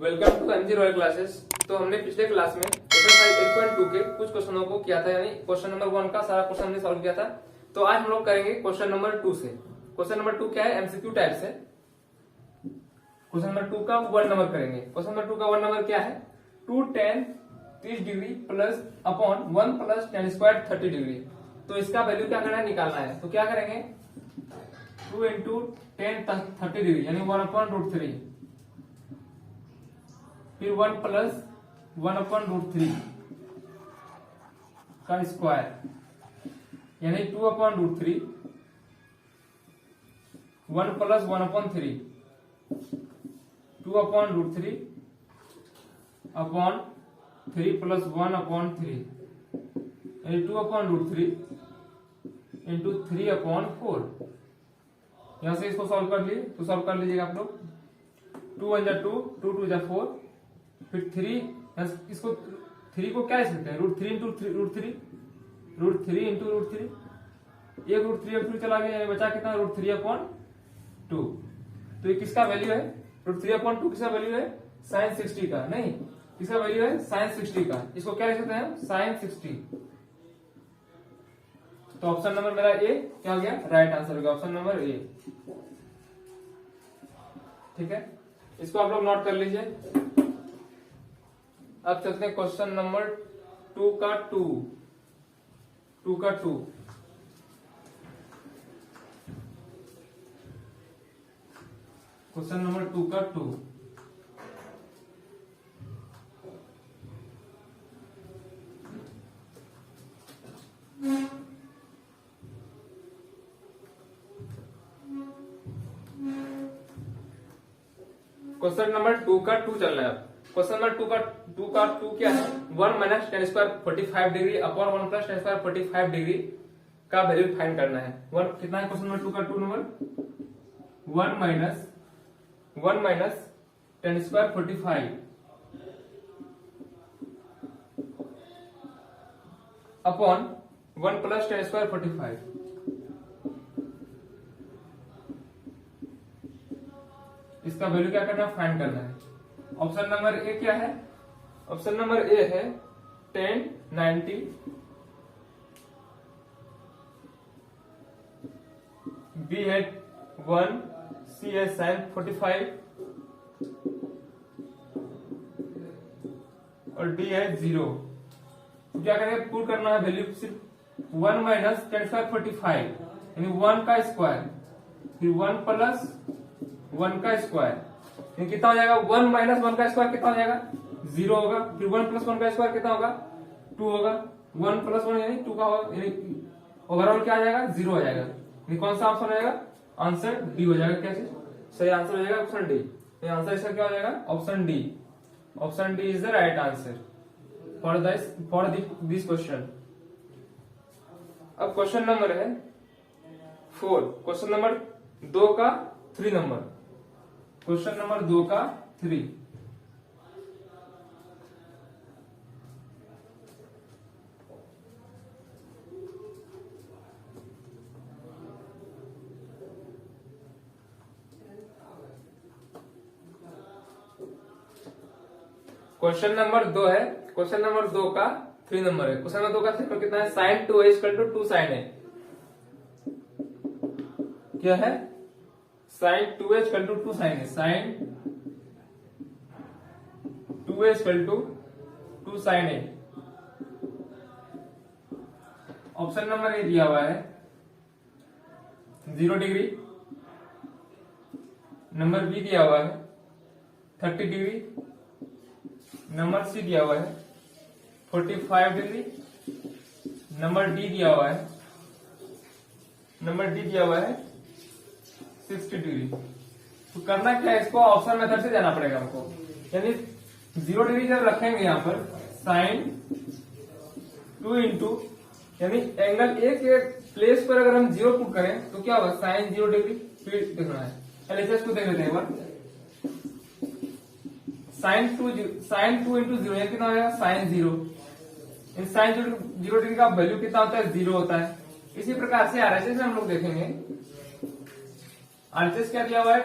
Welcome to MG Royal classes. तो हमने पिछले क्लास में एक्सरसाइज 8.2 के कुछ क्वेश्चनों को किया था, यानी क्वेश्चन नंबर 1 का सारा क्वेश्चन हमने सॉल्व किया था। तो आज हम लोग करेंगे क्वेश्चन नंबर 2 से। क्वेश्चन नंबर 2 क्या है? एमसीक्यू टाइप से। क्वेश्चन नंबर 2 का 1 नंबर करेंगे। क्वेश्चन नंबर 2 का 1 नंबर क्या है? 2 tan 30 degree plus upon 1 plus tan square 30 degree. तो इसका वैल्यू क्या करना है? निकालना है। तो क्या करेंगे? 2 इंटू tan 30 डिग्री यानी 1/√3, फिर 1 प्लस 1/√3 का स्क्वायर यानी 2/√3, 1 प्लस 1/3, 2/√3 अपॉन 3 प्लस 1/3 यानी 2/√3 इंटू 3/4। यहां से इसको सॉल्व कर लिए तो सॉल्व कर लीजिएगा आप लोग। 2 1 2, 2 2 4, फिर 3, इसको 3 को क्या लिख सकते हैं? √3 इंटू √3, √3 इंटू √3, एक √3 चला गया, यानी बचा कितना? √3/2। तो ये किसका वैल्यू है? √3/2 किसका वैल्यू है? sin 60 का। नहीं, किसका वैल्यू है? sin 60 का। इसको क्या लिख सकते हैं? sin 60। तो ऑप्शन नंबर मेरा ए क्या हो गया? राइट आंसर हो गया ऑप्शन नंबर ए। ठीक है, इसको आप लोग नोट कर लीजिए। अब चलते हैं क्वेश्चन नंबर 2 का 2 क्वेश्चन नंबर 2 का 2। क्वेश्चन नंबर 2 का 2 चल रहा है। क्वेश्चन नंबर 2 का 2 क्या है? 1 minus tan square 45 degree upon 1 plus tan square 45 degree का वैल्यू फाइंड करना है। 1 कितना है? क्वेश्चन नंबर 2 का 2 number 1 minus tan square 45 upon 1 plus tan square 45। इसका वैल्यू क्या करना है? फाइंड करना है। ऑप्शन नंबर ए क्या है? ऑप्शन नंबर ए है tan 90, बी है 1, सी है sin 45 और डी है 0। तो क्या करेंगे? पुट करना है वैल्यू सिर्फ 1 माइनस tan स्क्वायर 45 यानी 1 का स्क्वायर, फिर 1 प्लस 1 का स्क्वायर कितना हो जाएगा? 1 माइनस 1 का स्क्वायर कितना हो जाएगा? 0 होगा। फिर 1 प्लस 1 का स्क्वायर कितना होगा? 2 होगा। 1 प्लस 1 यानी 2 का होगा, यानी ओवरऑल क्या आ जाएगा? 0 हो जाएगा। कौन सा ऑप्शन हो जाएगा? आंसर डी हो जाएगा। क्या सही आंसर हो जाएगा? Option D. आंसर इसका क्या हो जाएगा? Option D. Option D is the right answer for this question. अब क्वेश्चन नंबर है 4। क्वेश्चन नंबर 2 का 3 नंबर। क्वेश्चन नंबर 2 का 3। क्वेश्चन नंबर 2 है। क्वेश्चन नंबर 2 का 3 नंबर है। क्वेश्चन नंबर 2 का 3 नंबर कितना है? sin 2a equal to 2 sin a। क्या है? sin 2a equal to 2 sin a। sin 2a equal to 2 sin a। Option number A दिया हुआ है 0 डिग्री, नंबर बी दिया हुआ है 30 डिग्री, नंबर सी दिया हुआ है 45 डिग्री, नंबर डी दिया हुआ है 60 डिग्री। तो करना क्या है? इसको ऑप्शन मेथड से जाना पड़ेगा हमको। यानी 0 डिग्री जब रखेंगे यहाँ पर sin 2 इंटू, यानी एंगल ए के प्लेस पर अगर हम 0 पुट करें तो क्या होगा? sin 0 degree. फिर देखना है, चलिए इसको देख लेते हैं एक बार। sin 2 इंटू 0 यानी कितना हो जाएगा? sin 0। sin 0 डिग्री का वैल्यू कितना होता है? 0 होता है। इसी प्रकार से आरएचएस में हम लोग देखेंगे। आरएचएस क्या दिया हुआ है?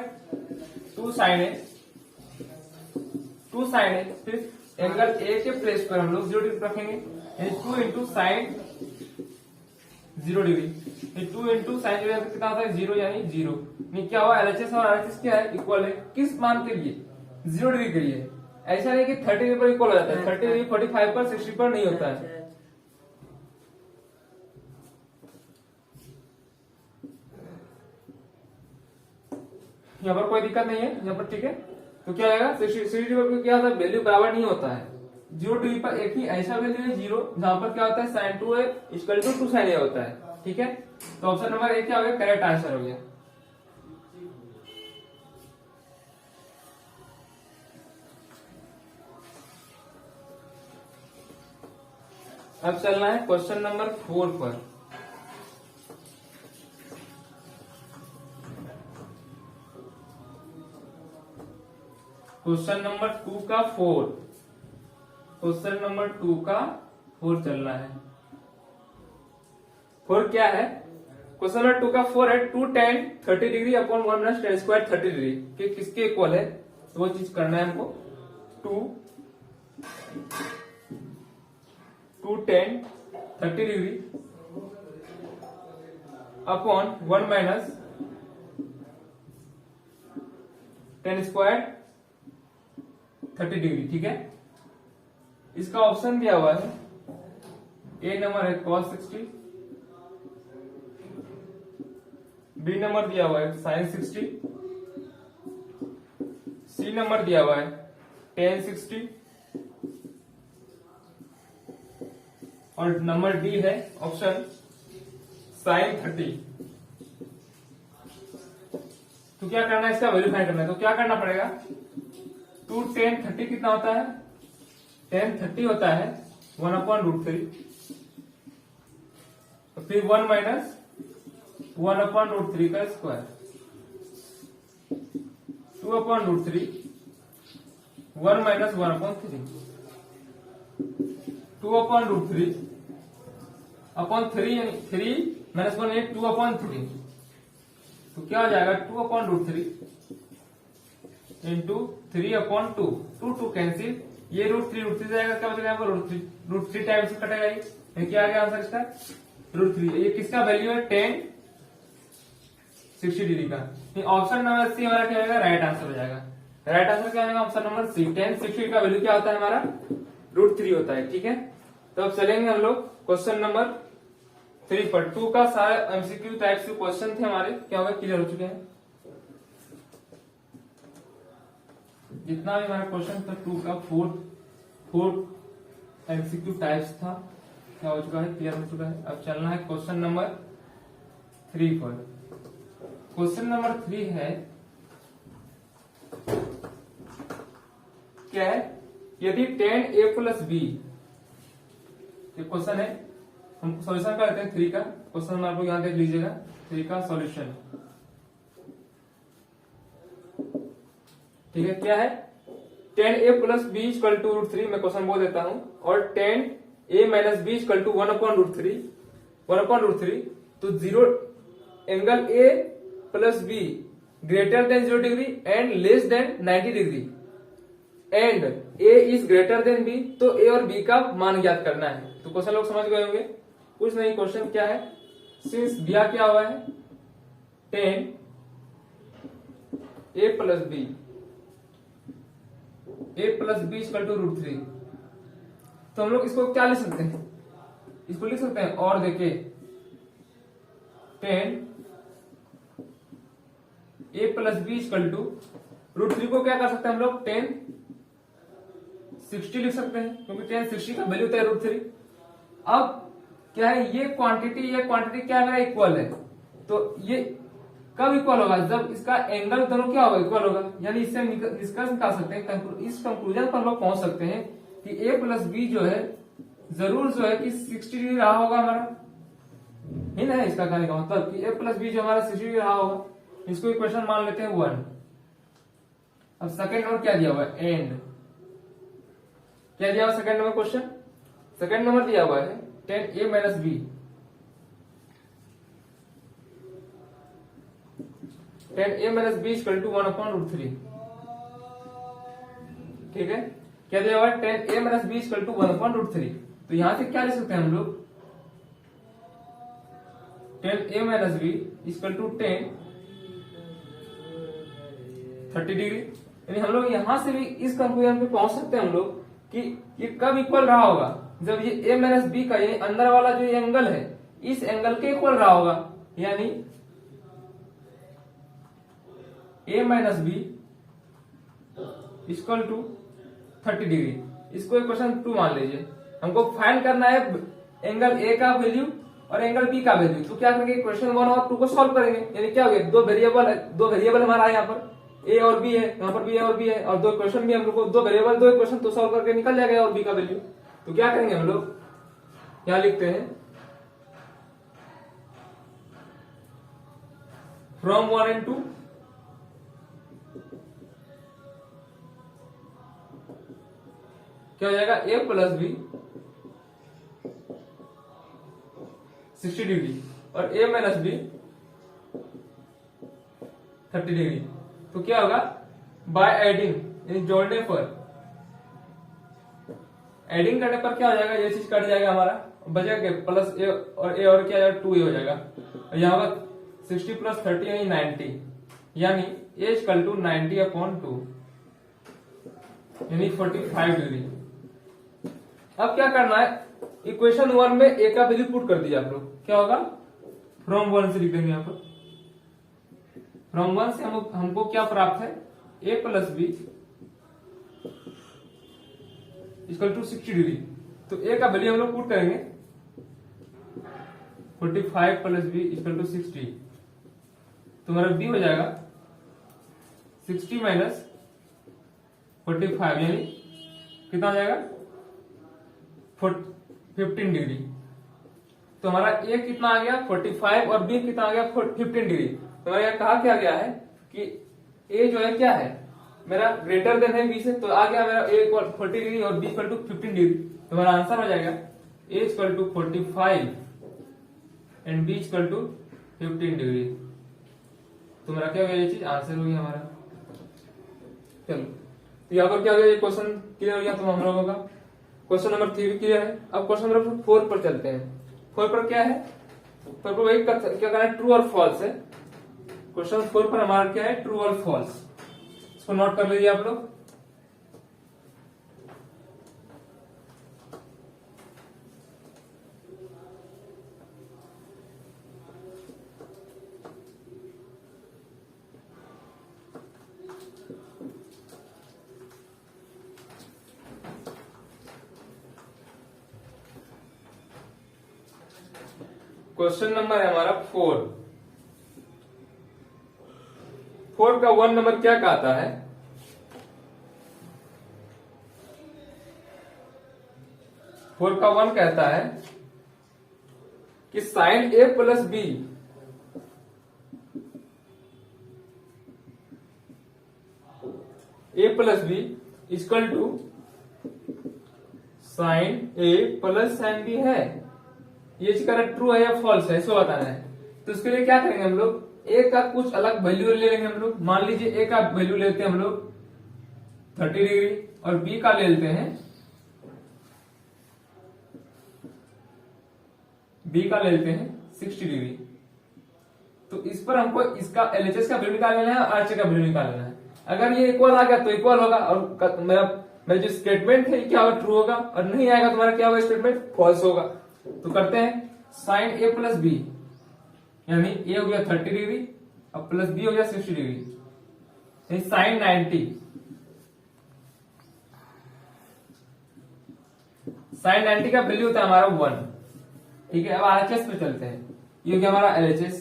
2 sin a 2 साइन है, फिर एंगल ए के प्लेस पर हम लोग 0 डिग्री रखेंगे, 2 into sine 0 degree, 2 into sine 0 कितना होता है 0 यानी 0। नहीं क्या हुआ, एलएचएस और आरएचएस क्या है, इक्वल है, किस मान के लिए 0 डिग्री के लिए। ऐसा नहीं कि 30 डिग्री पर इक्वल हो जाता है, 30 डिग्री 45 पर 60 पर नहीं होता है। यहाँ पर कोई दिक्कत नहीं है, यहाँ पर ठीक है। तो क्या आएगा 60 डिग्री पर क्या होता है, वैल्यू बराबर नहीं होता है। 0 डिग्री पर एक ही ऐसा वैल्यू है 0 जहां पर क्या होता है sin 2 है इक्वल टू 2 sin a होता है, ठीक है। तो ऑप्शन नंबर ए क्या हो गया, करेक्ट आंसर हो गया। अब चलना है क्वेश्चन नंबर 4 पर। क्वेश्चन नंबर 2 का 4, क्वेश्चन नंबर 2 का 4 चलना है। 4 क्या है, क्वेश्चन नंबर 2 का 4 है 2 tan 30 degree upon 1 minus tan square 30 degree के किसके इक्वल है, तो वो चीज करना है हमको। 2 tan 30 degree upon 1 minus tan square 30 degree, ठीक है। इसका ऑप्शन दिया हुआ है, ए नंबर है cos 60, बी नंबर दिया हुआ है sin 60, सी नंबर दिया हुआ है tan 60 और नंबर डी है ऑप्शन sin 30। तो क्या करना है, इसका वैल्यू फाइंड करना है। तो क्या करना पड़ेगा, 2 tan 30 कितना होता है, tan 30 होता है 1/√3, फिर 1 माइनस 1/√3 का स्क्वायर, 2/√3, 1 माइनस 1/3, 2/√3 अपॉन 3 यानी 3 माइनस 1 यानी 2/3। तो क्या हो जाएगा 2/√3 इंटू 3/2, 2 कैंसिल, ये √3 जाएगा, क्या बचेगा यहाँ पर √3 टाइम से कटेगा, ये क्या आ गया आंसर इसका √3। ये किसका वैल्यू है, tan 60 डिग्री का। ऑप्शन नंबर सी हमारा क्या होगा, राइट आंसर हो जाएगा। राइट आंसर क्या होगा, ऑप्शन नंबर सी, tan 60 का वैल्यू क्या होता है हमारा √3 होता है, ठीक है। तो अब चलेंगे हम लोग क्वेश्चन नंबर 3 पर। 2 का सारा एमसीक्यू टाइप के क्वेश्चन थे हमारे, क्या होगा क्लियर हो चुके हैं। जितना भी हमारा क्वेश्चन था 2 का 4 एमसीक्यू टाइप्स था, क्या हो चुका है, क्लियर हो चुका है। अब चलना है क्वेश्चन नंबर 3 पर। क्वेश्चन नंबर 3 है क्या है, यदि tan a प्लस बी, ये क्वेश्चन है, हम सॉल्यूशन करते हैं 3 का। क्वेश्चन आप लोग यहां देख लीजिएगा, 3 का सॉल्यूशन, ठीक है। क्या है, tan a plus B equal to √3, मैं क्वेश्चन बोल देता हूं, और tan a minus B equal to 1/√3, तो 0 angle a plus B greater than 0 degree and less than 90 degree and a is greater than b, तो a और b का मान ज्ञात करना है। तो क्वेश्चन लोग समझ गए होंगे, कुछ नहीं, क्वेश्चन क्या है, सिंस दिया क्या हुआ है tan a plus B equal to √3, तो हम लोग इसको क्या लिख सकते हैं, इसको लिख सकते हैं और देखे tan a plus B equal to √3 को क्या कर सकते हैं हम लोग tan 60 लिख सकते हैं, क्योंकि tan 60 का वैल्यू होता है √3। अब क्या है, ये क्वांटिटी क्या है मेरा इक्वल है, तो ये कब इक्वल होगा, जब इसका एंगल दोनों क्या होगा, इक्वल होगा। यानी इससे निष्कर्ष निकाल सकते हैं, इस कंक्लूजन पर लोग पहुंच सकते हैं कि a प्लस बी जो है जरूर जो है कि 60 डिग्री रहा होगा हमारा, ही ना, इसका कहने का मतलब कि a प्लस बी जो हमारा 60 डिग्री रहा होगा। इसको इक्वेशन मान लेते हैं 1। अब सेकंड नंबर क्या दिया हुआ है, एंड क्या दिया हुआ second number question, second number दिया हुआ है tan a minus B, tan a minus B equal to 1/√3। ठीक है, क्या दिया हुआ है 10a minus B equal to 1/√3। तो यहां से क्या लिख सकते हैं हम लोग 10a minus B equal to 30 degree. यानी हम लोग यहां से भी इस कंक्लूजन पे पहुंच सकते हैं हम लोग कि ये कब इक्वल रहा होगा, जब ये a माइनस बी का ये अंदर वाला जो ये एंगल है इस एंगल के इक्वल रहा होगा, यानी a minus B equal to 30 degree. इसको क्वेश्चन 2 मान लीजिए, हमको फाइंड करना है एंगल a का वैल्यू और एंगल b का वैल्यू। तो क्या करेंगे क्वेश्चन 1 और 2 को सॉल्व करेंगे, यानी क्या हो गया दो वेरिएबल हमारा यहाँ पर a और b है, यहाँ पर भी a और b है, और दो क्वेश्चन भी हम लोग को दो वेरिएबल दो क्वेश्चन तो सॉल्व करके निकल जाएगा और b का वैल्यू। तो क्या करेंगे हम लोग यहाँ लिखते हैं फ्रॉम 1 and 2 क्या हो जाएगा a प्लस बी 60 डिग्री और a माइनस बी 30 डिग्री। तो क्या होगा बाय एडिंग, यानी जोड़ने पर, एडिंग करने पर क्या हो जाएगा ये चीज कट जाएगा हमारा, बचेगा प्लस a और क्या जाएगा 2a हो जाएगा, और यहाँ पर 60 प्लस 30 यानी 90, यानी a इक्वल टू 90/2 यानी 45 डिग्री। अब क्या करना है इक्वेशन 1 में a का वैल्यू पुट कर दीजिए आप लोग, क्या होगा फ्रॉम 1 से लिख देंगे यहाँ पर। फ्रॉम 1 से हमको क्या प्राप्त है a plus B equal to 60 degree. तो a का वैल्यू हम लोग पुट करेंगे 45 प्लस बी इक्वल टू 60, तो हमारा b हो जाएगा 60 माइनस 45 यानी कितना हो जाएगा 15 डिग्री। तो हमारा a कितना आ गया 45 और b कितना आ गया 15 डिग्री। तो हमारे यहाँ कहा क्या गया है कि a जो है क्या है मेरा ग्रेटर देन है b से, तो आ गया मेरा a इक्वल 40 डिग्री और b इक्वल टू 15 डिग्री। तो हमारा आंसर हो जाएगा a equal to 45 and b equal to 15 degree. तो मेरा क्या हो गया ये चीज आंसर हो गया हमारा। चलो तो यहाँ पर क्या हो गया ये क्वेश्चन क्लियर हो गया तो हम लोगों का क्वेश्चन नंबर 3 क्लियर है। अब क्वेश्चन नंबर 4 पर चलते हैं। 4 पर क्या है, 4 पर वही क्या करना है ट्रू और फॉल्स है। क्वेश्चन 4 पर हमारा क्या है ट्रू और फॉल्स, इसको नोट कर लीजिए आप लोग। क्वेश्चन नंबर है हमारा 4 का 1 नंबर क्या कहता है, फोर का 1 कहता है कि sine a plus B equal to sine a plus sine b है। ये चीज ट्रू है या फॉल्स है इसको बताना है। तो इसके लिए क्या करेंगे हम लोग a का कुछ अलग वैल्यू ले लेंगे हम लोग। मान लीजिए a का वैल्यू लेते हैं हम लोग 30 डिग्री और b का ले लेते हैं , 60 डिग्री। तो इस पर हमको इसका LHS का वैल्यू निकाल लेना है और RHS का वैल्यू निकाल लेना है। अगर ये इक्वल आ गया तो इक्वल होगा और मेरा जो स्टेटमेंट है क्या होगा ट्रू होगा, और नहीं आएगा तो हमारा क्या होगा स्टेटमेंट फॉल्स होगा। तो करते हैं साइन a प्लस बी, यानी a हो गया 30 डिग्री और प्लस b हो गया 60 डिग्री, साइन 90। साइन 90 का वैल्यू होता है हमारा 1। ठीक है, अब RHS पे चलते हैं। ये हो गया हमारा LHS।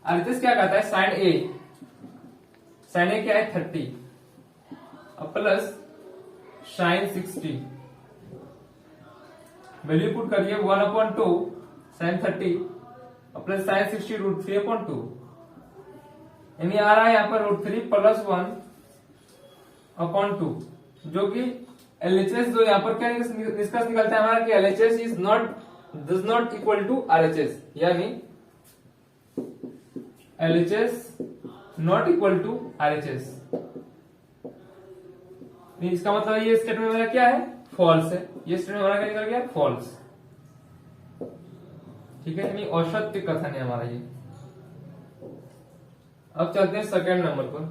RHS क्या कहता है साइन a क्या है 30 और प्लस साइन 60, वैल्यू पुट करिए 1/2 साइन 30 और प्लस साइन 60 √3/2, यानी आ रहा है यहाँ पर √3 प्लस 1/2, जो कि LHS जो यहाँ पर क्या निष्कर्ष निकलता है हमारा कि LHS does not equal to RHS, यानी LHS not equal to RHS। इसका मतलब ये स्टेटमेंट मेरा क्या है, फॉल्स है। ये स्टेटमेंट हमारा क्या निकल गया, फॉल्स। ठीक है, यानी असत्य कथन है हमारा ये। अब चलते हैं सेकंड नंबर पर।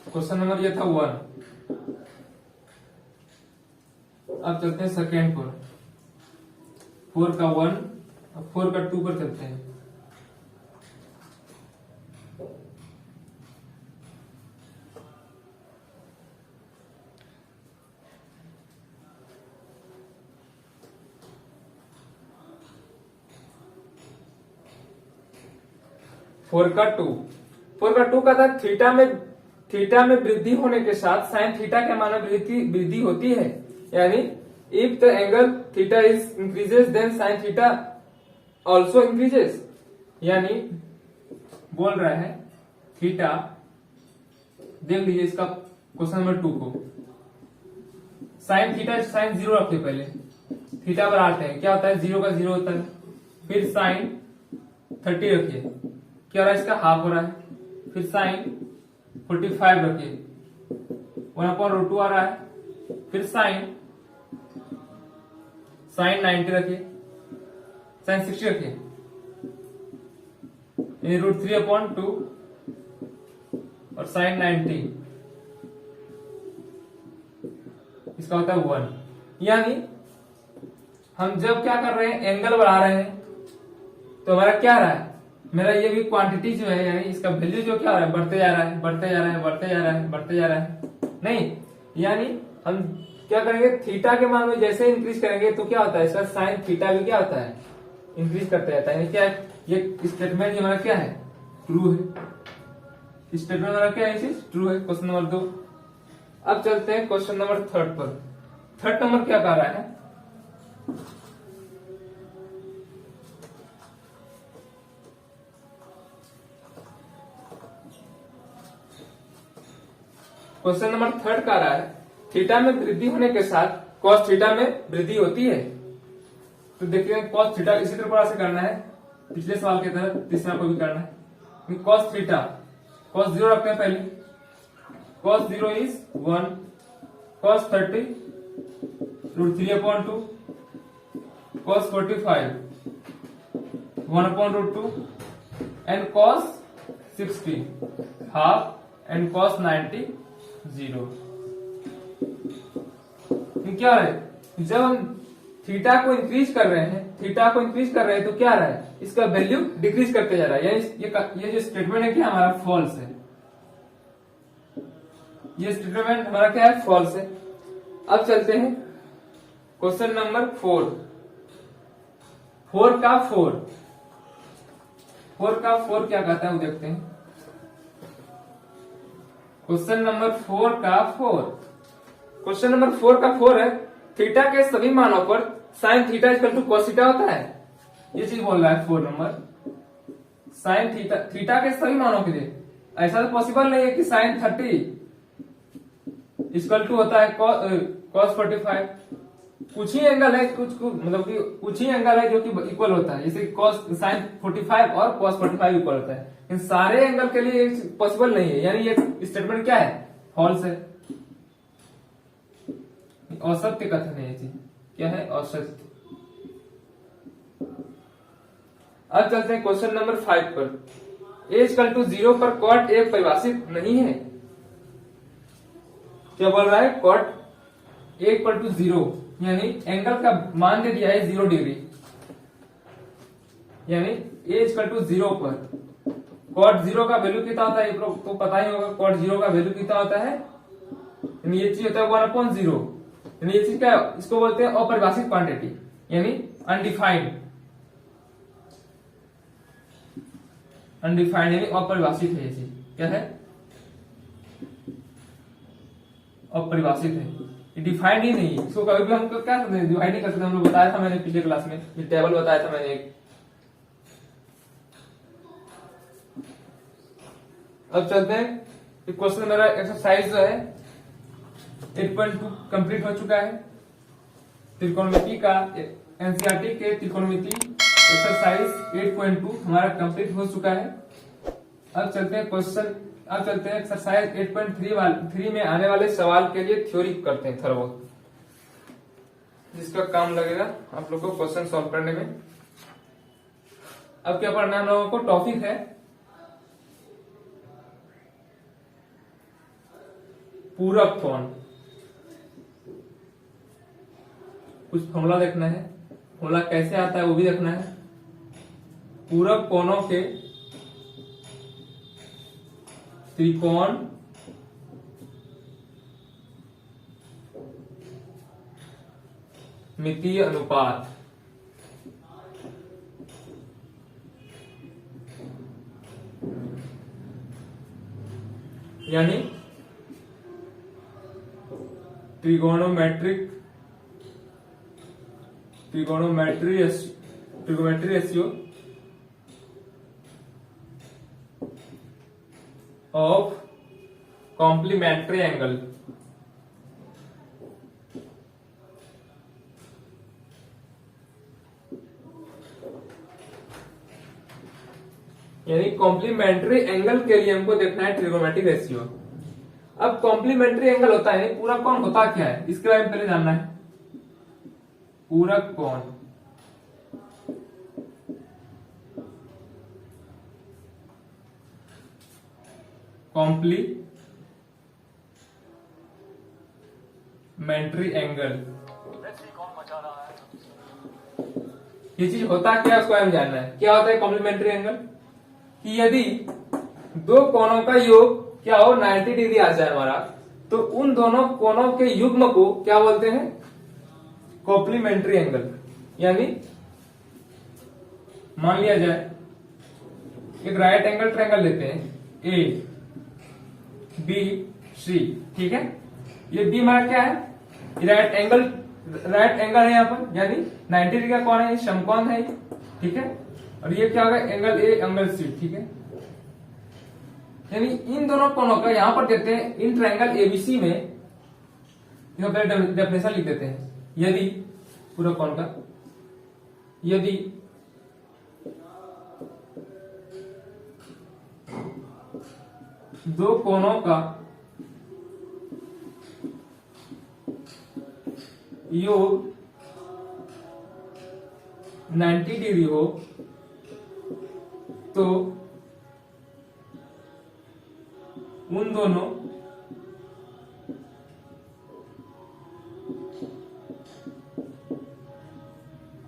क्वेश्चन नंबर ये था 1। अब चलते हैं सेकंड पर। 4 का 1, अब 4 का 2 पर चलते हैं। फोर का टू का था थीटा में वृद्धि होने के साथ साइन थीटा के मान में वृद्धि होती है, यानी if the angle theta is increases then sine theta also increases. यानी बोल रहा है थीटा, देख लीजिए इसका क्वेश्चन नंबर 2 को। साइन थीटा साइन 0 रखते पहले, थीटा पर आते हैं, क्या होता है 0 का 0 होता है। फिर साइन 30 रखिए, क्या हो रहा है इसका हाफ हो रहा है। फिर साइन 45 रखिए, 1/√2 आ रहा है। फिर साइन 90 रखिए, साइन 60 रखिए, √3/2 और साइन 90 इसका होता है 1। यानी हम जब क्या कर रहे हैं, एंगल बढ़ा रहे हैं, तो हमारा क्या रहा है, मेरा ये भी क्वांटिटी जो है, यानी इसका वैल्यू जो क्या हो रहा है, बढ़ते जा रहा है, बढ़ते जा रहा है, बढ़ते जा रहा है, बढ़ते जा रहा है। नहीं, यानी हम क्या करेंगे, थीटा के मान में जैसे इंक्रीज करेंगे तो क्या होता है, इसका साइन थीटा भी क्या होता है, इंक्रीज करते जाता है। क्या है ये स्टेटमेंट, हमारा क्या है, ट्रू है। स्टेटमेंट हमारा क्या है, ट्रू है। Question number 2। अब चलते हैं क्वेश्चन नंबर 3 पर। 3 नंबर क्या कह रहा है, क्वेश्चन नंबर 3 कह रहा है थीटा में वृद्धि होने के साथ कॉस थीटा में वृद्धि होती है। तो देखिए कॉस थीटा इसी तरह से करना है, पिछले सवाल की तरह तीसरा को भी करना है। कॉस थीटा, कॉस 0 रखते हैं पहले, cos 0 is 1, cos 30 √3/2, cos 45 1/√2 and cos 60 half and cos 90 0। क्या है, जब हम थीटा को इंक्रीज कर रहे हैं, तो क्या रहा है, इसका वैल्यू डिक्रीज करते जा रहा है। ये जो स्टेटमेंट है क्या हमारा फॉल्स है। ये स्टेटमेंट हमारा क्या है, फॉल्स है। अब चलते हैं क्वेश्चन नंबर 4। 4 का 4 क्या कहता है वो देखते हैं। क्वेश्चन नंबर 4 का 4 है थीटा के सभी मानों पर sine theta equal to cos theta होता है। ये चीज बोल रहा है 4 नंबर, साइन थीटा के सभी मानों के लिए। ऐसा तो पॉसिबल नहीं है कि साइन 30 इक्वल टू होता है कॉस 45। कुछ ही एंगल है, मतलब कि कुछ ही एंगल है जो कि इक्वल होता है, जैसे कॉस साइन 45 और कॉस 45 इक्वल होता है। इन सारे एंगल के लिए पॉसिबल नहीं है, यानी ये स्टेटमेंट क्या है, फॉल्स है, असत्य कथन है। ये चीज क्या है, असत्य। अब चलते हैं क्वेश्चन नंबर 5 पर। a इक्वल टू 0 पर कॉट a परिभाषित नहीं है। क्या बोल रहा है, कॉट a इक्वल टू 0, यानी एंगल का मान दे दिया है 0 डिग्री, यानी a इक्वल टू 0 पर कॉट 0 का वैल्यू कितना होता है, ये तो पता ही होगा। कॉट 0 का वैल्यू कितना होता है, यानी ये चीज होता है 1/0, यानी ये चीज क्या, इसको बोलते हैं अपरिभाषित क्वांटिटी, यानी अनडिफाइंड यानी अपरिभाषित है। ये चीज क्या है, अपरिभाषित है, ये डिफाइंड ही नहीं है। इसको कभी भी हम क्या करते हैं, डिवाइड नहीं कर सकते। हम लोग बताया था मैंने पिछले क्लास में, ये टेबल बताया था मैंने एक। अब चलते हैं क्वेश्चन मेरा एक्सरसाइज जो है 8.2 कंप्लीट हो चुका है। त्रिकोणमिति का एनसीईआरटी के त्रिकोणमिति एक्सरसाइज 8.2 हमारा कंप्लीट हो चुका है। अब चलते हैं एक्सरसाइज 8.3 में आने वाले सवाल के लिए थ्योरी करते हैं थोड़ा बहुत, जिसका काम लगेगा आप लोगों को क्वेश्चन सॉल्व करने में। अब क्या पढ़ना है हम लोगों को, टॉपिक है पूरक कोण। कुछ फॉर्मूला देखना है, फॉर्मूला कैसे आता है वो भी देखना है। पूरक कोणों के त्रिकोण मितीय अनुपात, यानी trigonometry ratio of complementary angle. यानी कॉम्प्लीमेंट्री एंगल के लिए हमको देखना है ट्रिगोनोमेट्रिक रेशियो। अब कॉम्प्लीमेंट्री एंगल होता है, पूरक कोण होता क्या है इसके बारे में पहले जानना है। पूरक कोण कॉम्प्लीमेंट्री एंगल, ये चीज होता क्या है उसको हमें जानना है। क्या होता है कॉम्प्लीमेंट्री एंगल, कि यदि दो कोणों का योग क्या हो 90 डिग्री आ जाए हमारा, तो उन दोनों कोणों के युग्म को क्या बोलते हैं, कॉम्प्लीमेंट्री एंगल। यानी मान लिया जाए एक राइट एंगल ट्रायंगल लेते हैं ए बी सी, ठीक है। ये बी हमारा क्या है, राइट एंगल है यहाँ पर, यानी 90 डिग्री का कोण है, समकोण है, ठीक है। और ये क्या होगा, एंगल ए एंगल सी, ठीक है। यानी इन दोनों कोणों का यहां पर देते हैं इन ट्रायंगल एबीसी में, पहले डेफिनेशन लिख देते हैं। यदि पूरक कोण का, यदि दो कोणों का योग 90 डिग्री हो तो उन दोनों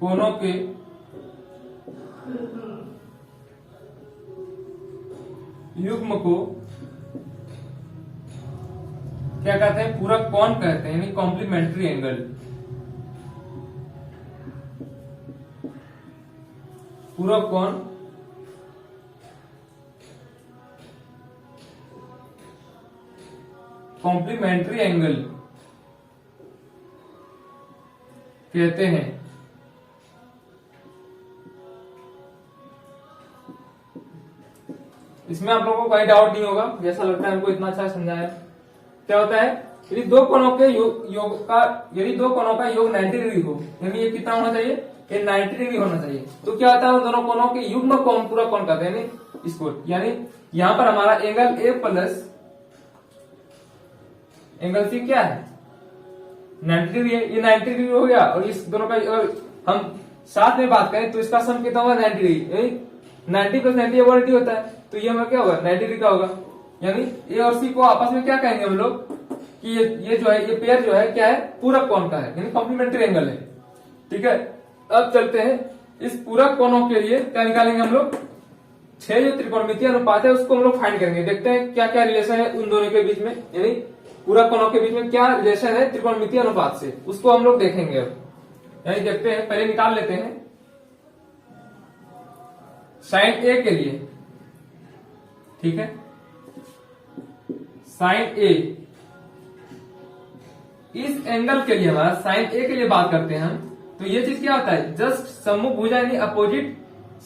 कोणों के युग्म को क्या कहते हैं, पूरक कोण कहते हैं, यानी कॉम्प्लीमेंट्री एंगल। पूरक कोण कॉम्प्लीमेंट्री एंगल कहते हैं। इसमें आप लोगों को कोई डाउट नहीं होगा, जैसा लगता है हमको इतना अच्छा समझाया। क्या होता है, यदि दो कोणों के योग का योग 90 डिग्री हो, यानी ये कितना होना चाहिए, ये 90 डिग्री होना चाहिए। तो क्या होता है, उन दोनों कोणों के युग्म को हम पूरक कोण कहते हैं, इसको। यानी यहां पर हमारा angle A plus angle C क्या है, 90 डिग्री है, ये 90 डिग्री हो गया। और इस दोनों का हम साथ में बात करें तो इसका सम कितना होगा, 90 डिग्री। 90 प्लस 90 180 होता है, तो ये हमारा क्या होगा, 90 डिग्री का होगा। यानी ए और सी को आपस में क्या कहेंगे हम लोग, कि ये जो है, ये पेयर जो है क्या है, पूरक कोण का है, यानी कॉम्प्लीमेंट्री एंगल है, ठीक है। अब चलते हैं इस पूरक कोणों के लिए क्या निकालेंगे हम लोग, 6 जो त्रिकोणमितीय अनुपात है उसको हम लोग फाइंड करेंगे। देखते हैं क्या क्या रिलेशन है उन दोनों के बीच में, यानी पूरक कोणों के बीच में क्या रिलेशन है त्रिकोणमितीय अनुपात से, उसको हम लोग देखेंगे। अब यानी देखते हैं, पहले निकाल लेते हैं साइन ए के लिए, ठीक है। साइन ए, इस एंगल के लिए हमारा साइन ए के लिए बात करते हैं हम, तो ये चीज क्या होता है, जस्ट सम्मुख भुजा यानी अपोजिट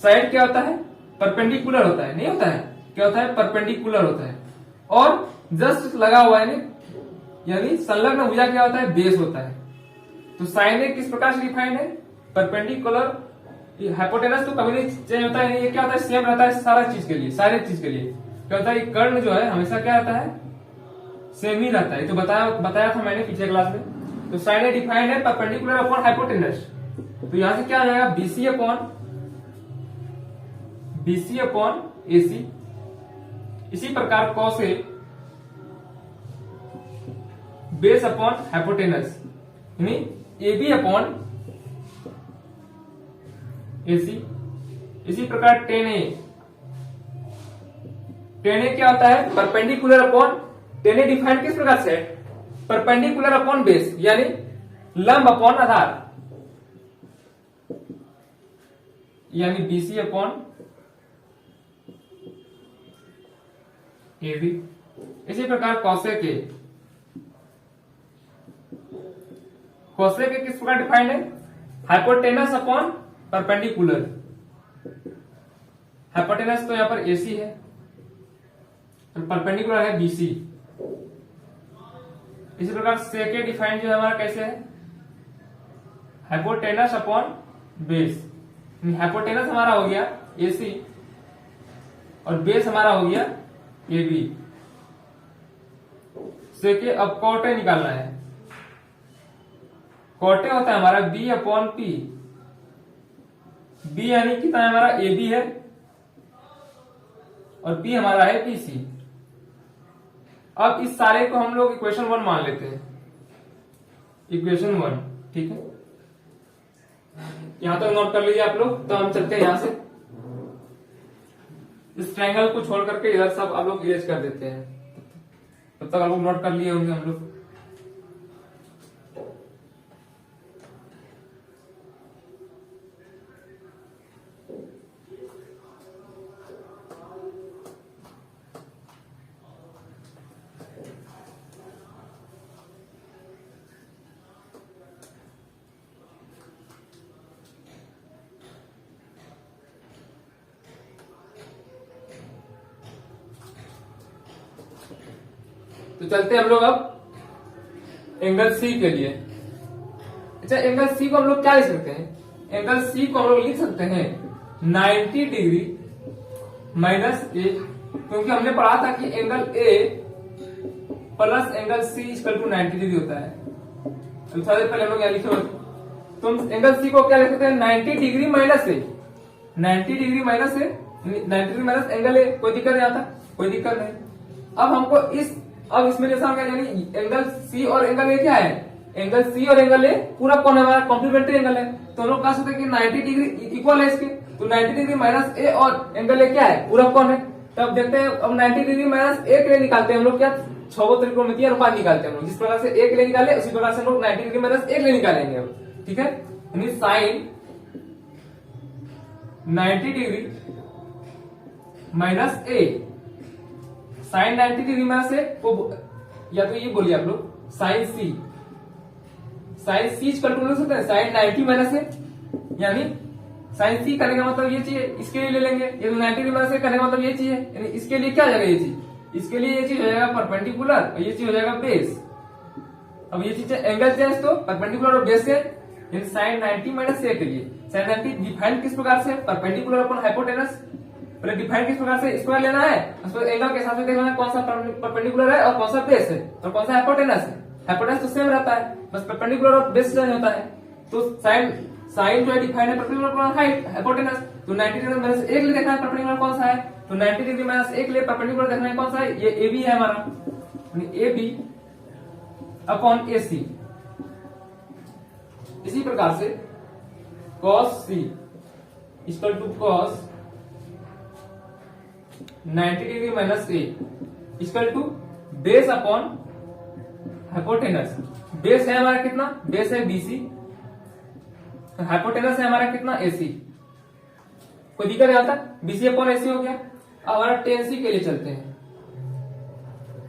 साइड क्या होता है, परपेंडिकुलर होता है, नहीं होता है, क्या होता है, परपेंडिकुलर होता है। और जस्ट लगा हुआ है यानी संलग्न भुजा क्या होता है, बेस होता है। तो साइन ए किस प्रकार से डिफाइंड है, परपेंडिकुलर हाइपोटेनस तो कभी नहीं चेंज होता है, ये क्या होता है सेम रहता है सारा चीज के लिए, सारे चीज के लिए क्या होता है, कर्ण जो है हमेशा क्या रहता है सेम ही रहता है। तो बताया था मैंने पिछले क्लास में। तो साइन ए डिफाइंड है परपेंडिकुलर अपॉन हाइपोटेनस, तो यहां से क्या आ जाएगा बीसी अपॉन एसी। इसी प्रकार cos A base upon hypotenuse यानी एबी अपॉन एसी। इसी प्रकार टेन ए क्या होता है परपेंडिकुलर अपॉन, टेन ए डिफाइंड किस प्रकार से परपेंडिकुलर अपॉन बेस यानी लंब अपॉन आधार, यानी बीसी अपॉन एबी। इसी प्रकार कॉसेक के किस प्रकार डिफाइंड है हाइपोटेनस अपॉन परपेंडिकुलर। हाइपोटेनस तो यहां पर एसी है, परपेंडिकुलर है बीसी। इसी प्रकार सेके डिफाइंड जो है हमारा कैसे है हाइपोटेनस अपॉन बेस। हाइपोटेनस हमारा हो गया एसी और बेस हमारा हो गया एबी। सेके अब कॉटे निकालना है, कॉटे होता है हमारा बी अपॉन पी। बी यानी कितना है हमारा ए बी है और पी हमारा है पीसी। अब इस सारे को हम लोग इक्वेशन 1 मान लेते हैं, इक्वेशन 1 ठीक है। यहां तक नोट कर लीजिए आप लोग। तो हम चलते हैं यहां से, इस ट्रायंगल को छोड़ करके इधर सब आप लोग इरेज कर देते हैं। तब तक आप लोग नोट कर लिए होंगे हम लोग। तो चलते हैं हम लोग अब एंगल सी के लिए। अच्छा एंगल सी को हम लोग क्या लिख सकते हैं, एंगल सी को हम लोग लिख सकते हैं 90 डिग्री माइनस ए, क्योंकि हमने पढ़ा था कि angle A plus angle C equal to 90 degree होता है। तो थोड़ा देर पहले हम लोग यहाँ लिखे हुए, तो हम एंगल सी को क्या लिख सकते हैं 90 degree minus A, 90 degree minus A, 90 degree minus angle A. कोई दिक्कत नहीं आता, कोई दिक्कत नहीं। अब हमको अब इसमें जैसा क्या यानी एंगल सी और एंगल ए क्या है, एंगल सी और एंगल ए पूरा कौन है हमारा कॉम्प्लीमेंट्री एंगल है। तो हम लोग कह सकते हैं कि 90 डिग्री इक्वल है इसके, तो 90 डिग्री माइनस ए और एंगल ए क्या है पूरा कौन है। तब देखते हैं अब 90 डिग्री माइनस ए के लिए निकालते हैं हम लोग क्या 6 त्रिकोणमितीय अनुपात निकालते हैं हम लोग। जिस प्रकार से ए के लिए निकाले उसी प्रकार से हम लोग 90 डिग्री माइनस ए के लिए निकालेंगे अब, ठीक है। यानी साइन 90 डिग्री माइनस ए, साइन 90 डिग्री माइनस ए को या तो ये बोलिए आप लोग साइन सी, साइन सी कैलकुलेट कर सकते हैं साइन 90 माइनस ए, यानी साइन सी करने का मतलब ये चीज इसके लिए ले लेंगे, ये 90 डिग्री माइनस ए करने का मतलब ये चीज है, यानी इसके लिए क्या हो जाएगा ये चीज, इसके लिए ये चीज हो जाएगा परपेंडिकुलर और ये चीज हो जाएगा बेस। अब ये चीज एंगल चेंज तो परपेंडिकुलर और बेस है, यानी साइन 90 माइनस ए के लिए साइन 90 डिफाइन किस प्रकार से परपेंडिकुलर अपॉन हाइपोटेनस। पहले डिफाइन किस प्रकार से इसको लेना है, उसको एंगल के हिसाब से देखना है कौन सा परपेंडिकुलर है और कौन सा बेस है और कौन सा हाइपोटेनस है। हाइपोटेनस तो सेम रहता है, बस परपेंडिकुलर और बेस चेंज होता है। तो साइन जो है डिफाइन है परपेंडिकुलर अपॉन हाइपोटेनस, तो 90 डिग्री माइनस ए के लिए देखना है परपेंडिकुलर कौन सा है, तो 90 डिग्री माइनस ए के लिए परपेंडिकुलर देखना है कौन सा है, ये ए बी है हमारा, ए बी अपॉन ए सी। इसी प्रकार से cos c equal to cos 90 degree minus A equal to base upon hypotenuse. Base है हमारा कितना, बेस है बीसी, हाइपोटेनस है हमारा कितना एसी। कोई दिक्कत आता, बीसी अपॉन एसी हो गया। अब हमारा टेन सी के लिए चलते हैं।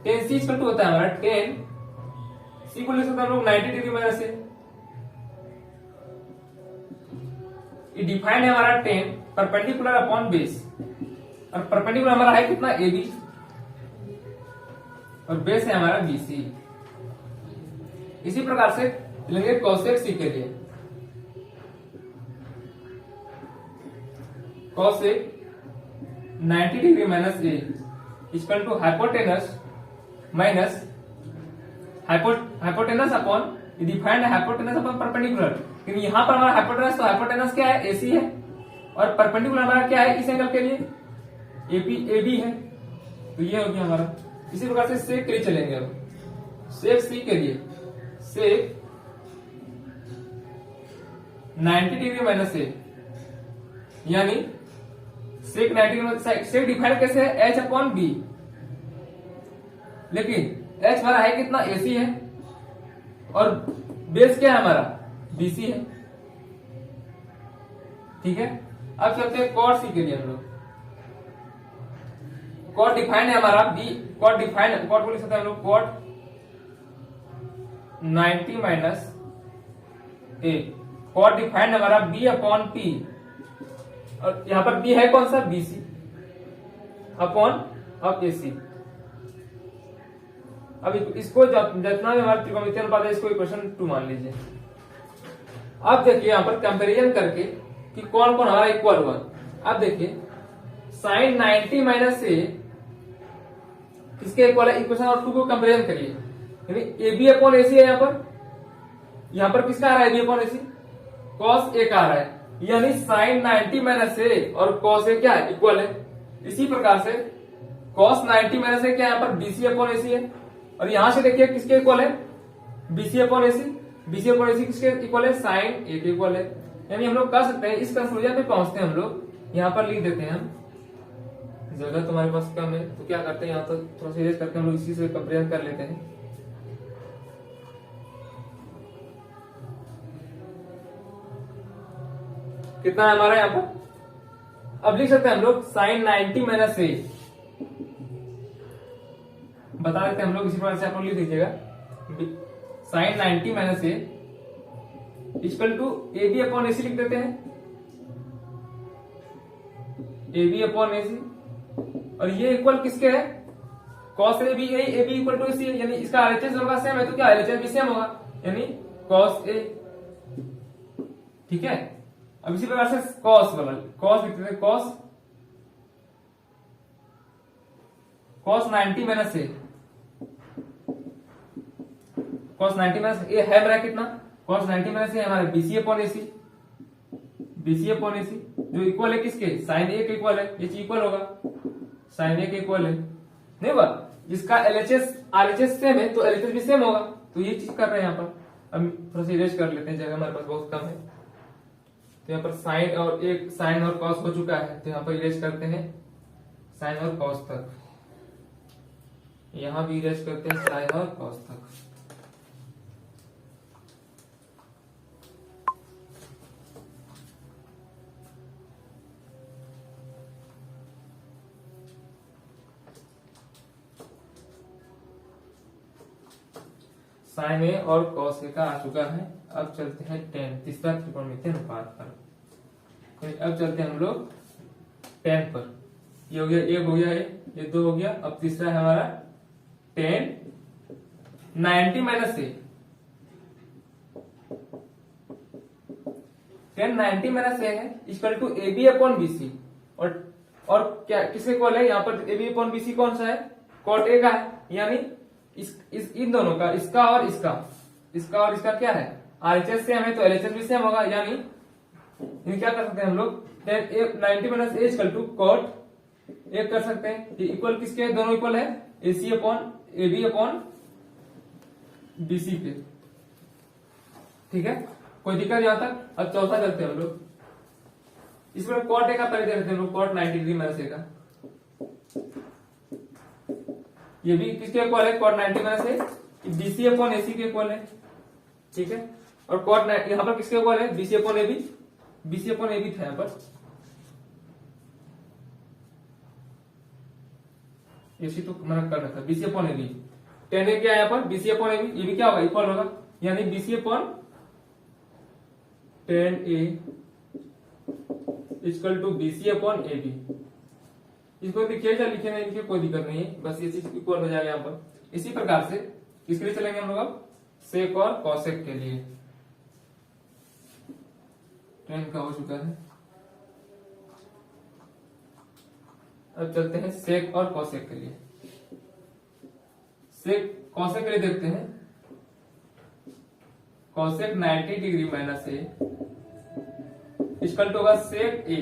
टेन सी इक्वल टू होता है हमारा टेन सी को लिख सकते हैं हम लोग 90 डिग्री माइनस ए। डिफाइन है हमारा टेन परपेंडिकुलर अपॉन बेस, और परपेंडिकुलर हमारा है कितना ए बी और बेस है हमारा बीसी। इसी प्रकार से लेंगे कोसेक सी के लिए। Cosec 90 degree minus A equal to hypotenuse minus hypotenuse upon defined hypotenuse upon perpendicular, क्योंकि यहाँ पर हमारा हाइपोटेनस, तो हाइपोटेनस क्या है, एसी है, और परपेंडिकुलर हमारा क्या है, इस एंगल के लिए एबी है, तो ये हो गया हमारा। इसी प्रकार से सेक के लिए चलेंगे। अब सेक सी के लिए सेक 90 डिग्री माइनस ए, यानी सेक 90 डिग्री, सेक डिफाइंड कैसे है, एच अपॉन बी, लेकिन एच हमारा है कितना, एसी है, और बेस क्या है हमारा, बीसी है। ठीक है, अब चलते हैं कॉट सी के लिए। हम लोग कॉट डिफाइंड है हमारा बी, कॉट डिफाइंड, कॉट बोल सकते हैं हम लोग, कॉट 90 माइनस ए, कॉट डिफाइंड हमारा बी अपॉन पी, और यहां पर बी है कौन सा, बीसी अपॉन अब एसी। अब इसको जितना भी हमारा त्रिकोणमितीय अनुपात है, इसको इक्वेशन 2 मान लीजिए। अब देखिए यहां पर कंपैरिजन करके कि कौन कौन हमारा इक्वल हुआ। अब देखिए साइन 90 माइनस ए किसके इक्वल है, इक्वेशन और 2 को कंपैरिजन करिए, यानी ए बी अपॉन एसी है। यहां पर किसका आ रहा है, B upon AC, cos A का आ रहा है, यानी साइन 90 माइनस ए और कॉस ए क्या है, इक्वल है। इसी प्रकार से कॉस 90 माइनस ए क्या है, यहाँ पर बीसी अपॉन एसी है, और यहां से देखिए किसके इक्वल है, B C upon AC, BC upon AC किसके इक्वल है, साइन ए के इक्वल है। यानी हम लोग कह सकते हैं, इस कंक्लूजन पे पहुंचते हैं हम लोग, यहाँ पर लिख देते हैं हम, जगह तुम्हारे पास कम है तो क्या करते हैं, यहाँ तो थोड़ा सीरियस करके हम लोग इसी से कंपेयर कर लेते हैं। कितना है हमारा यहाँ पर, अब लिख सकते हैं हम लोग साइन 90 माइनस ए, बता देते हैं हम लोग, इसी प्रकार से आप लोग लिख दीजिएगा, sine 90 minus A equal to A B upon AC लिख देते हैं, ए बी अपॉन एसी, और ये इक्वल किसके है, cos A B, A B equal to AC है, यानी इसका आरएचएस होगा सेम है, तो क्या एलएचएस भी सेम होगा, यानी कॉस ए। ठीक है, अब इसी प्रकार से कॉस वाला, कॉस लिखते हैं, cos 90 minus A, cos 90 minus A है मेरा कितना, कॉस 90 माइनस ए हमारा BC upon AC, BC upon AC जो इक्वल है किसके, साइन ए के इक्वल है, ये इक्वल होगा साइन ए के इक्वल है, नहीं हुआ, जिसका एलएचएस आरएचएस सेम है तो एलएचएस भी सेम होगा, तो ये चीज कर रहे हैं यहाँ पर। अब थोड़ा सा इरेज कर लेते हैं, जगह हमारे पास बहुत कम है, तो यहाँ पर साइन और एक साइन और कॉस हो चुका है, तो यहाँ पर इरेज करते हैं साइन और कॉस तक, यहां भी इरेज करते हैं साइन और कॉस तक। साइन ए और कॉस ए का आ चुका है। अब चलते हैं टेन, तीसरा त्रिकोणमितीय अनुपात पर। तो अब चलते हैं हम लोग टेन पर। ये हो गया, एक हो गया, ये दो हो गया। अब तीसरा है हमारा tan 90 minus A, tan 90 minus A है equal to A B upon BC, और क्या किसके इक्वल है, यहाँ पर ए बी अपॉन बीसी कौन सा है, कॉट ए का है, यानी इन दोनों का, इसका और इसका क्या है, आरएचएस सेम है तो एलएचएस भी सेम होगा, यानी क्या कर सकते हैं हम लोग, 90 minus A equal to cot एक कर सकते हैं, ये इक्वल किसके है, दोनों इक्वल है AC upon A B upon BC के। ठीक है, कोई दिक्कत यहां तक। अब चौथा चलते हैं हम लोग, इसमें कॉट ए का पहले देखते हैं हम लोग, कॉट 90 डिग्री माइनस ए का, ये भी किसके इक्वल है, कॉट 90 माइनस ए, बीसी अपॉन एसी के इक्वल है। ठीक है, और कॉट यहां पर किसके इक्वल है, B C upon A B, B C upon A B था यहाँ पर, एसी तो मैंने कर रखा, B C upon A B, tan A क्या है यहाँ पर, बीसी अपॉन ए बी, ये भी क्या होगा, इक्वल होगा, यानी BC upon tan A equal to BC upon A B. इसको लिखिए या लिखे नहीं लिखिए कोई दिक्कत नहीं है, बस ये चीज इक्वल हो जाएगा यहाँ पर। इसी प्रकार से किसके लिए चलेंगे हम लोग, अब सेक और कॉसेक के लिए। टेन का हो चुका है, अब चलते हैं सेक और कॉसेक के लिए। सेक कॉसेक के लिए देखते हैं। Cosec 90 degree minus A equal to होगा सेक ए।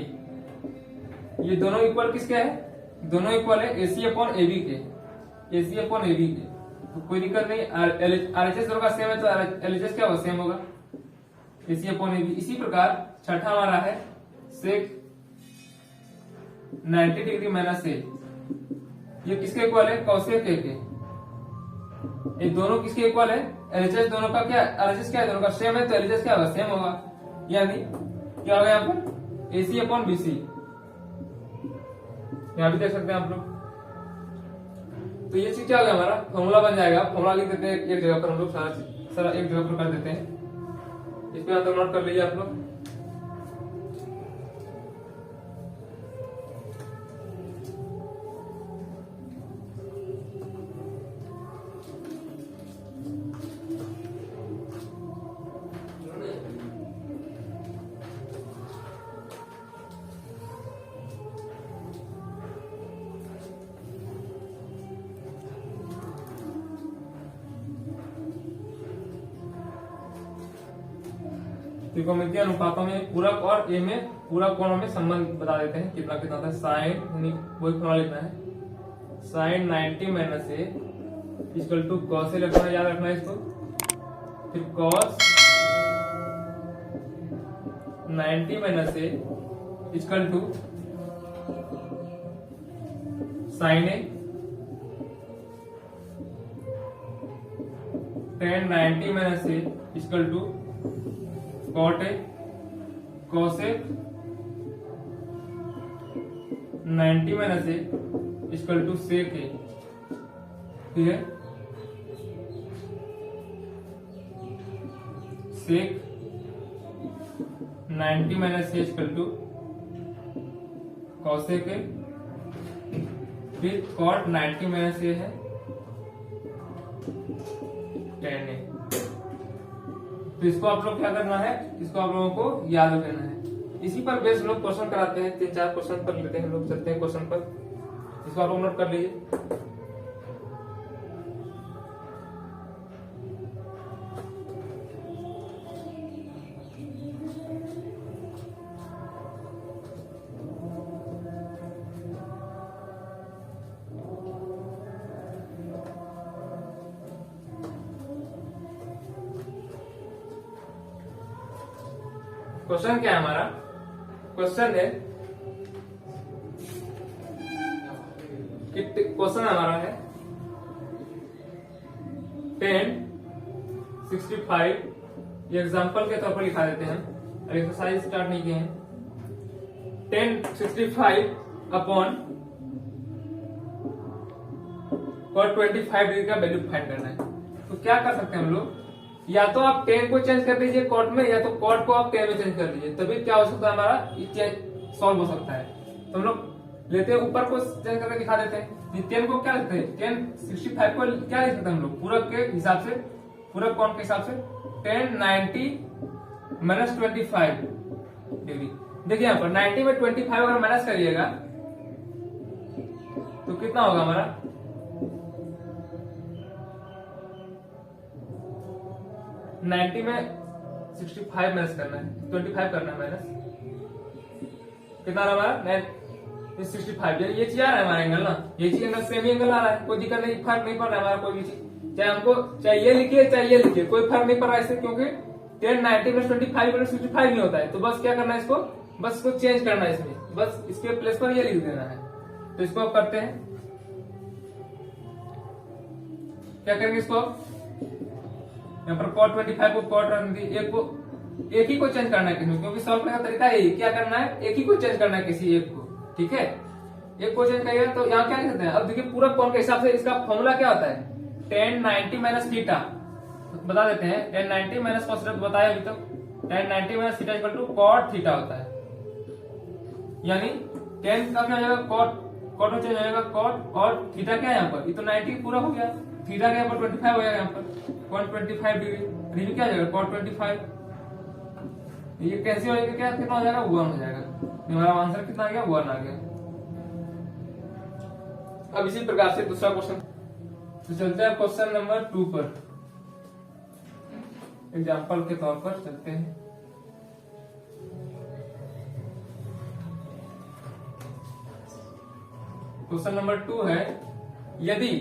ये दोनों इक्वल किसके है? दोनों इक्वल है एसी अपॉन एबी के, एसी अपॉन एबी के। तो कोई दिक्कत नहीं, आरएचएस दोनों का सेम है तो एलएचएस क्या होगा? सेम होगा, एसी अपॉन एबी। इसी प्रकार छठा हमारा है सेक 90 डिग्री माइनस ए, ये किसके इक्वल है? कॉसेक ए के। ये दोनों किसके इक्वल है? एलएचएस दोनों का क्या, आरएचएस क्या है? दोनों का सेम है तो एलएचएस क्या होगा? सेम होगा। यानी क्या होगा यहाँ पर? AC upon BC. यहाँ भी देख सकते हैं आप लोग। तो ये चीज क्या हो गया? हमारा फॉर्मूला बन जाएगा। फॉर्मूला लिख देते हैं एक जगह पर, हम लोग सारा एक जगह पर कर देते हैं। इस पे तो नोट कर लीजिए आप लोग। त्रिकोणमितीय अनुपातों में पूरक और ए में पूरक कोणों में संबंध बता देते हैं कितना कितना था। साइन वही फॉर्मूला लिखना है, sine 90 minus A equal to cos A लिखना है, याद रखना है इसको। फिर cos 90 minus A equal to sine A, tan 90 minus A equal to cot A, cosec 90 minus A equal to sec A. ठीक है, sec 90 minus A equal to cosec A, फिर कॉट 90 माइनस ए है ten ए। तो इसको आप लोग क्या करना है? इसको आप लोगों को याद रखना है। इसी पर बेस लोग क्वेश्चन कराते हैं, 3-4 क्वेश्चन पर लेते हैं लोग। चलते हैं क्वेश्चन पर, इसको आप लोग नोट कर लीजिए। क्वेश्चन क्या है हमारा? क्वेश्चन है कि क्वेश्चन हमारा है 1065। ये एग्जांपल के तौर पर लिखा देते हैं, अभी एक्सरसाइज स्टार्ट नहीं किए हैं। 1065 अपॉन cot 25 डिग्री का वैल्यू फाइंड करना है। तो क्या कर सकते हैं हम लोग? या तो आप 10 को चेंज कर दीजिए कॉट में, या तो कॉट को आप 10 में चेंज कर दीजिए, तभी क्या हो सकता है? हमारा सॉल्व हो सकता है। तो हम लोग लेते हैं ऊपर को चेंज करके दिखा देते हैं। 10 को क्या लिखते हैं? 1065 को क्या लिख सकते हैं हम लोग? पूरक के हिसाब से, पूरक कोण के हिसाब से 10 90 माइनस 25 डिग्री। देखिए यहाँ पर 90 में 25 अगर माइनस करिएगा तो कितना होगा हमारा? 90 में 65 माइनस करना है, 25 करना है माइनस, कितना रहा हमारा? 65। ये चीज आ रहा है हमारा एंगल ना, ये चीज एंगल सेम एंगल आ रहा है, कोई दिक्कत नहीं, फर्क नहीं पड़ रहा है हमारा कोई भी चीज। चाहे हमको चाहे ये लिखिए चाहे ये लिखिए, कोई फर्क नहीं पड़ रहा है इससे, क्योंकि 10 90 प्लस 25 प्लस 65 नहीं होता है। तो बस क्या करना है? इसको बस इसको चेंज करना है इसमें, बस इसके प्लेस पर ये लिख देना है। तो इसको आप करते हैं, क्या करेंगे इसको? यहाँ पर cot 25 को cot 1 को एक ही को चेंज करना है किसी, क्योंकि सॉल्व करने का तरीका यही, क्या करना है? एक ही को चेंज करना है किसी एक को। ठीक है, एक को चेंज करिएगा तो यहाँ क्या लिख सकते हैं? अब देखिए पूरक कोण के हिसाब से इसका फॉर्मूला क्या होता है? 10 90 माइनस थीटा बता देते हैं। 10 90 माइनस cos थीटा बताया अभी तक। 10 90 minus theta equal to cot theta होता है। यानी 10 का क्या हो जाएगा? cot में चेंज हो जाएगा cot, और थीटा क्या है यहाँ पर? ये तो 90 पूरा हो गया, थीटा का यहाँ पर 25 हो जाएगा, यहाँ पर cot 25 डिग्री क्या हो जाएगा? cot 25। ये कैसे हो जाएगा? क्या कितना हो जाएगा? 1 हो जाएगा। हमारा आंसर कितना आ गया? 1 आ गया। अब इसी प्रकार से दूसरा क्वेश्चन, तो चलते हैं क्वेश्चन नंबर 2 पर। एग्जाम्पल के तौर पर चलते हैं। क्वेश्चन नंबर 2 है, यदि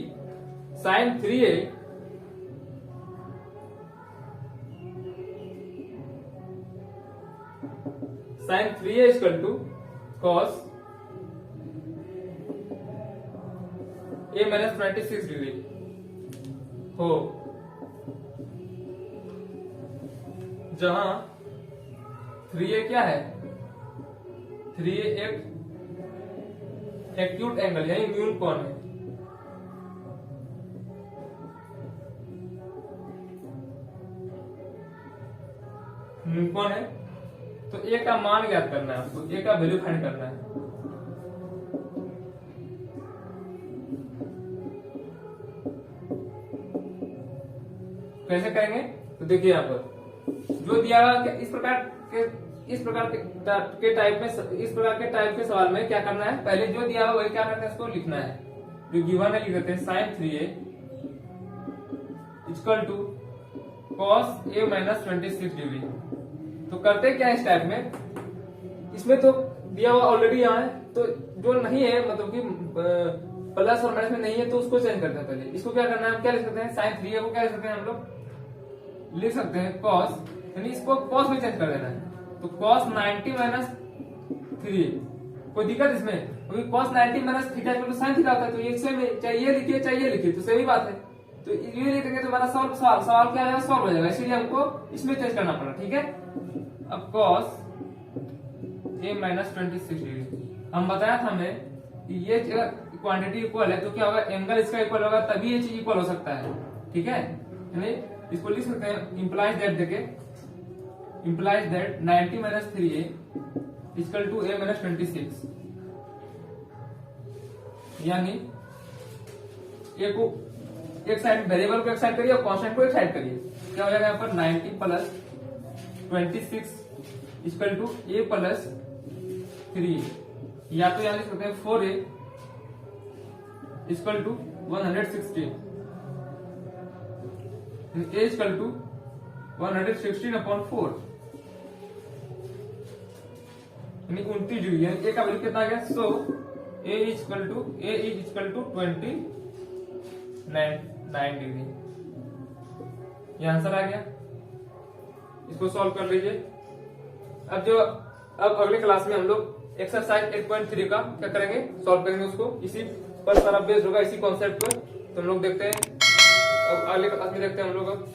sin 3a equal to cos a minus 26 degree हो, जहां 3a क्या है, 3a एक एक्यूट एंगल यानी न्यून कोण है। न्यून कोण है, तो a का मान ज्ञात करना है आपको, a का वैल्यू फाइंड करना है। कैसे करेंगे, तो देखिए यहाँ पर जो दिया हुआ इस प्रकार के टाइप के सवाल में क्या करना है, पहले जो दिया हुआ वही क्या करना है, इसको लिखना है। जो गिवन है लिख देते हैं sin 3a equal to cos a minus 26 degree. तो करते क्या है इस टाइप में, इसमें तो दिया हुआ ऑलरेडी यहाँ है, तो जो नहीं है मतलब कि प्लस और माइनस में नहीं है तो उसको चेंज करते हैं। पहले इसको क्या करना है, हम क्या लिख सकते हैं, sin 3a को क्या लिख सकते हैं, हम लोग लिख सकते हैं cos, यानी इसको cos में चेंज कर देना है। तो cos 90 माइनस 3, कोई दिक्कत इसमें, क्योंकि cos 90 minus theta equal to sin theta होता है, तो ये सेम चाहे ये लिखिए चाहे ये लिखिए तो सही बात है। तो ये लिखेंगे तो हमारा सवाल क्या आएगा, सॉल्व हो जाएगा, इसीलिए हमको इसमें चेंज करना पड़ा। ठीक है, अब cos a माइनस 26 डिग्री, हम बताया था हमें कि ये क्वांटिटी इक्वल है तो क्या होगा, एंगल इसका इक्वल होगा तभी ये चीज इक्वल हो सकता है। ठीक है, यानी इसको लिख सकते हैं इंप्लाइज दैट, देखे implies that 90 minus 3a equal to a minus 26, यानी a को एक साइड, वेरिएबल को एक साइड करिए और कांस्टेंट को एक साइड करिए, क्या हो जाएगा यहाँ पर 90 plus 26 equal to a plus 3, या तो यहाँ लिख सकते हैं 4a equal to 116, a equal to 116 upon 4 यानी 29 डिग्री, यानी a का वैल्यू कितना आ गया, so a is equal to 29 degree, ये आंसर आ गया। इसको सॉल्व कर लीजिए। अब अगले क्लास में हम लोग एक्सरसाइज 8.3 का क्या करेंगे, सॉल्व करेंगे, उसको इसी पर सारा बेस्ड होगा, इसी कॉन्सेप्ट पर। तो हम लोग देखते हैं अब अगले क्लास में, देखते हैं हम लोग अब